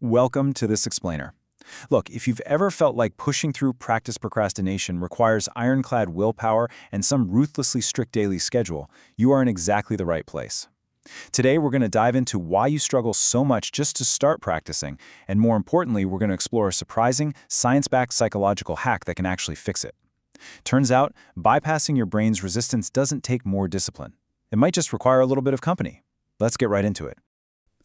Welcome to this explainer. Look, if you've ever felt like pushing through practice procrastination requires ironclad willpower and some ruthlessly strict daily schedule, you are in exactly the right place. Today, we're going to dive into why you struggle so much just to start practicing, and more importantly, we're going to explore a surprising, science-backed psychological hack that can actually fix it. Turns out, bypassing your brain's resistance doesn't take more discipline. It might just require a little bit of company. Let's get right into it.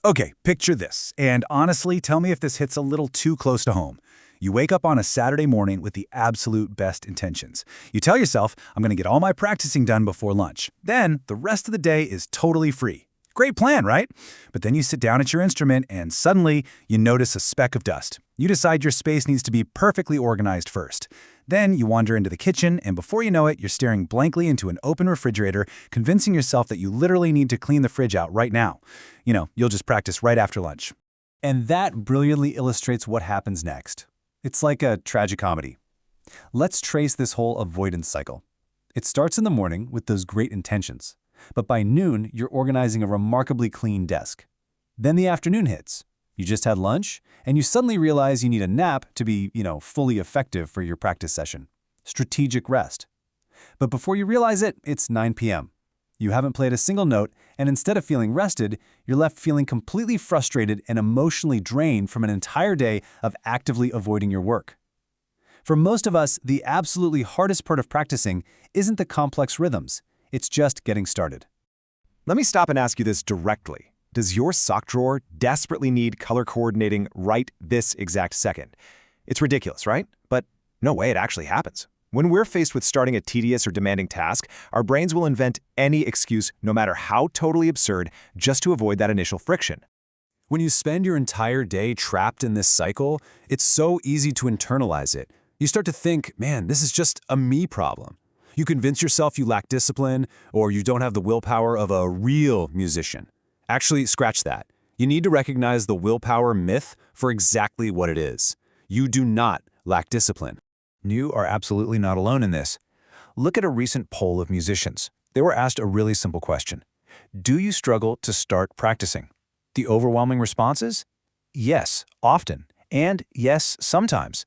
Okay, picture this, and honestly, tell me if this hits a little too close to home. You wake up on a Saturday morning with the absolute best intentions. You tell yourself, I'm going to get all my practicing done before lunch. Then, the rest of the day is totally free. Great plan, right? But then you sit down at your instrument and suddenly you notice a speck of dust. You decide your space needs to be perfectly organized first. Then you wander into the kitchen, and before you know it, you're staring blankly into an open refrigerator, convincing yourself that you literally need to clean the fridge out right now. You'll just practice right after lunch. And that brilliantly illustrates what happens next. It's like a tragicomedy. Let's trace this whole avoidance cycle. It starts in the morning with those great intentions, but by noon, you're organizing a remarkably clean desk. Then the afternoon hits. You just had lunch, and you suddenly realize you need a nap to be, fully effective for your practice session. Strategic rest. But before you realize it, it's 9 p.m. You haven't played a single note, and instead of feeling rested, you're left feeling completely frustrated and emotionally drained from an entire day of actively avoiding your work. For most of us, the absolutely hardest part of practicing isn't the complex rhythms. It's just getting started. Let me stop and ask you this directly. Does your sock drawer desperately need color coordinating right this exact second? It's ridiculous, right? But no way, it actually happens. When we're faced with starting a tedious or demanding task, our brains will invent any excuse, no matter how totally absurd, just to avoid that initial friction. When you spend your entire day trapped in this cycle, it's so easy to internalize it. You start to think, man, this is just a me problem. You convince yourself you lack discipline, or you don't have the willpower of a real musician. Actually, scratch that. You need to recognize the willpower myth for exactly what it is. You do not lack discipline. You are absolutely not alone in this. Look at a recent poll of musicians. They were asked a really simple question. Do you struggle to start practicing? The overwhelming responses? Yes, often. And yes, sometimes.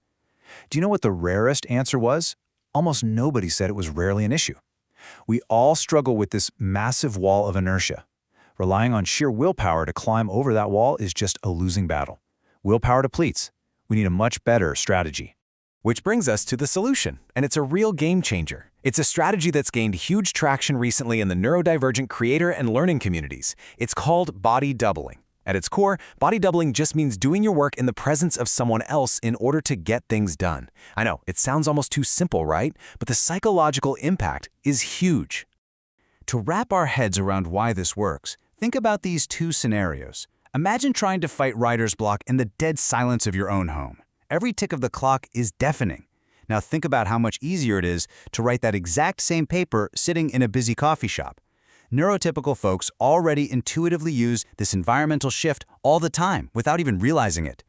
Do you know what the rarest answer was? Almost nobody said it was rarely an issue. We all struggle with this massive wall of inertia. Relying on sheer willpower to climb over that wall is just a losing battle. Willpower depletes. We need a much better strategy. Which brings us to the solution, and it's a real game changer. It's a strategy that's gained huge traction recently in the neurodivergent creator and learning communities. It's called body doubling. At its core, body doubling just means doing your work in the presence of someone else in order to get things done. I know, it sounds almost too simple, right? But the psychological impact is huge. To wrap our heads around why this works, think about these two scenarios. Imagine trying to fight writer's block in the dead silence of your own home. Every tick of the clock is deafening. Now think about how much easier it is to write that exact same paper sitting in a busy coffee shop. Neurotypical folks already intuitively use this environmental shift all the time without even realizing it.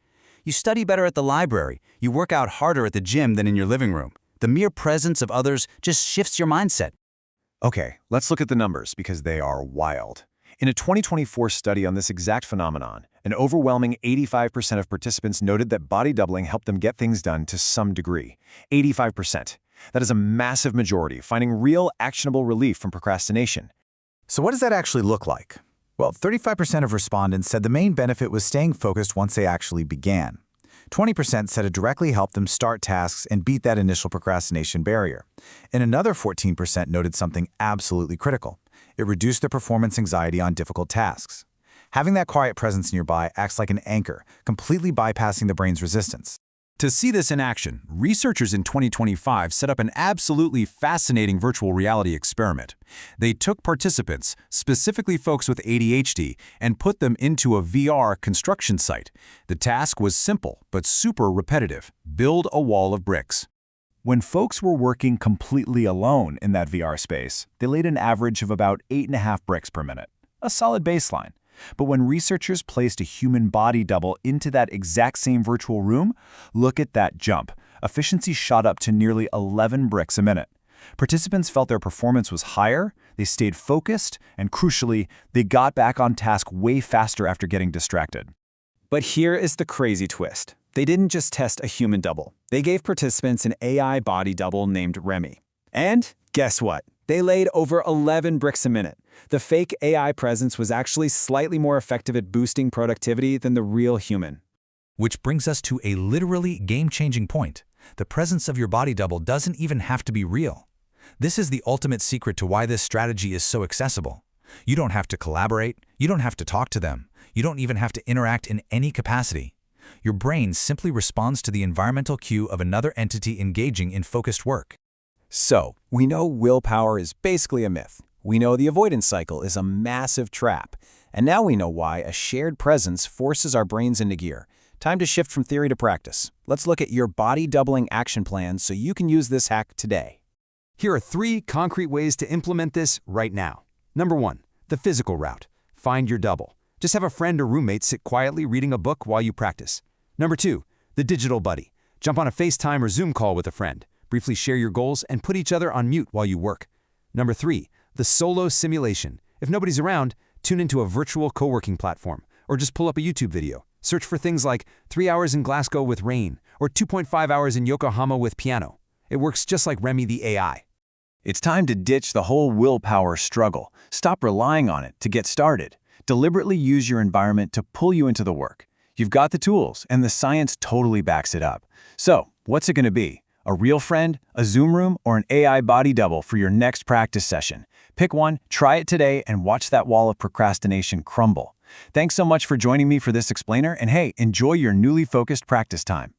You study better at the library. You work out harder at the gym than in your living room. The mere presence of others just shifts your mindset. Okay, let's look at the numbers because they are wild. In a 2024 study on this exact phenomenon, an overwhelming 85% of participants noted that body doubling helped them get things done to some degree. 85%. That is a massive majority, finding real, actionable relief from procrastination. So what does that actually look like? Well, 35% of respondents said the main benefit was staying focused once they actually began. 20% said it directly helped them start tasks and beat that initial procrastination barrier. And another 14% noted something absolutely critical. It reduced their performance anxiety on difficult tasks. Having that quiet presence nearby acts like an anchor, completely bypassing the brain's resistance. To see this in action, researchers in 2025 set up an absolutely fascinating virtual reality experiment. They took participants, specifically folks with ADHD, and put them into a VR construction site. The task was simple, but super repetitive. Build a wall of bricks. When folks were working completely alone in that VR space, they laid an average of about 8.5 bricks per minute, a solid baseline. But when researchers placed a human body double into that exact same virtual room, look at that jump. Efficiency shot up to nearly 11 bricks a minute. Participants felt their performance was higher, they stayed focused, and crucially, they got back on task way faster after getting distracted. But here is the crazy twist. They didn't just test a human double. They gave participants an AI body double named Remy. And guess what? They laid over 11 bricks a minute. The fake AI presence was actually slightly more effective at boosting productivity than the real human. Which brings us to a literally game-changing point. The presence of your body double doesn't even have to be real. This is the ultimate secret to why this strategy is so accessible. You don't have to collaborate, you don't have to talk to them, you don't even have to interact in any capacity. Your brain simply responds to the environmental cue of another entity engaging in focused work. So, we know willpower is basically a myth. We know the avoidance cycle is a massive trap. And now we know why a shared presence forces our brains into gear. Time to shift from theory to practice. Let's look at your body doubling action plan so you can use this hack today. Here are 3 concrete ways to implement this right now. Number 1, the physical route. Find your double. Just have a friend or roommate sit quietly reading a book while you practice. Number 2, the digital buddy. Jump on a FaceTime or Zoom call with a friend. Briefly share your goals and put each other on mute while you work. Number 3, the solo simulation. If nobody's around, tune into a virtual co-working platform or just pull up a YouTube video. Search for things like 3 hours in Glasgow with rain or 2.5 hours in Yokohama with piano. It works just like Remy the AI. It's time to ditch the whole willpower struggle. Stop relying on it to get started. Deliberately use your environment to pull you into the work. You've got the tools, and the science totally backs it up. So, what's it going to be? A real friend, a Zoom room, or an AI body double for your next practice session? Pick one, try it today, and watch that wall of procrastination crumble. Thanks so much for joining me for this explainer, and hey, enjoy your newly focused practice time.